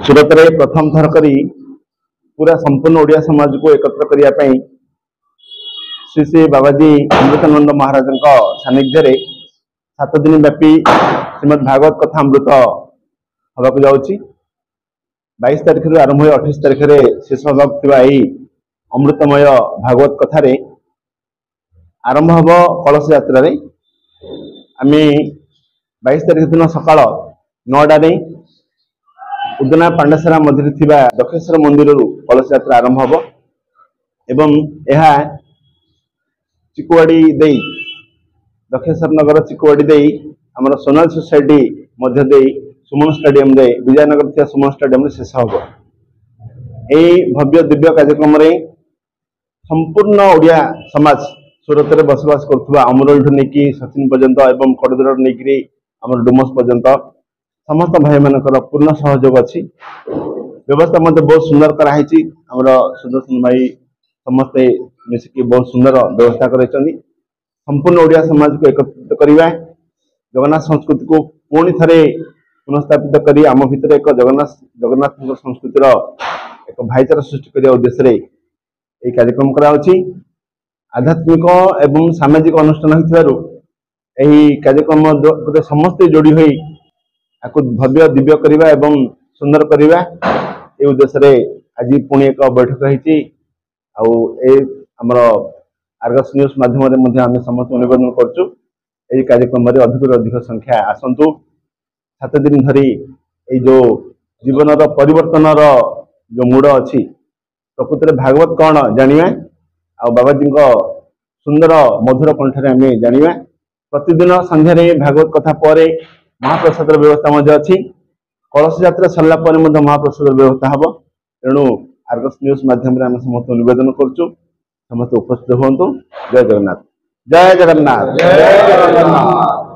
सूरत रे प्रथम थर करी पूरा संपूर्ण ओडिया समाज को एकत्र करने श्री श्री बाबाजी अमृतानंद महाराज सानिध्य 7 दिन व्यापी श्रीमद भागवत कथा अमृत हवाक जाऊँगी 22 तारीख आरंभ हो 28 तारीख शेष हवाक अमृतमय भागवत कथार आरंभ हम कलश यात्रा आम 22 तारीख दिन सकाल 9 उदना पांडसारा मध्य दक्षेश्वर मंदिर कलश यात्रा आरंभ हम एवं यह चिकुवाड़ी दक्षेश्वर नगर चिकुवाड़ी आमर सोनाल सोसाइटी मध्य सुमन स्टेडियम विजयनगर थी सुमन स्टेडियम शेष हम यही भव्य दिव्य कार्यक्रम संपूर्ण ओडिया समाज सूरत में बसवास कर अमरोल ठू नहीं सचिन पर्यंत एवं कड़दर नहीं आम डुमस पर्यंत समस्त भाई मान पूर्ण सहयोग अच्छी व्यवस्था बहुत सुंदर कराई सुदर्शन भाई समस्ते मिसिकी बहुत सुंदर व्यवस्था कर संपूर्ण ओडिया समाज को एकत्रित करवा जगन्नाथ संस्कृति को पुणी थे पुनस्थापित कर आम भितर एक जगन्नाथ संस्कृतिर एक भाईचारा सृष्टि करने उद्देश्य ये कार्यक्रम कराउछि आध्यात्मिक एवं सामाजिक अनुष्ठान हो कार्यक्रम समस्ते जोड़ी हुई भव्य दिव्य करवा एवं सुंदर करवा ये उद्देश्य आज पुणी एक बैठक होमर आर्गस न्यूज माध्यम आम समस्त निवेदन करुँ कार्यक्रम अधिक अधिक संख्या आसतु 7 दिन धरी जो जीवन परिवर्तन जो मूड अच्छी प्रकृति भागवत कौन जाना आ बाबाजी सुंदर मधुर कंठे आम जाना प्रतिदिन संध्यारे भागवत कथा पर महाप्रसाद व्यवस्था अच्छी कलश यात्रा सरला महाप्रसाद व्यवस्था हम तेणु आर्गस न्यूज माध्यम आम समस्त निवेदन करुँ समस्त उपस्थित हूँ जय जगन्नाथ जय जगन्नाथ जय जगन्नाथ।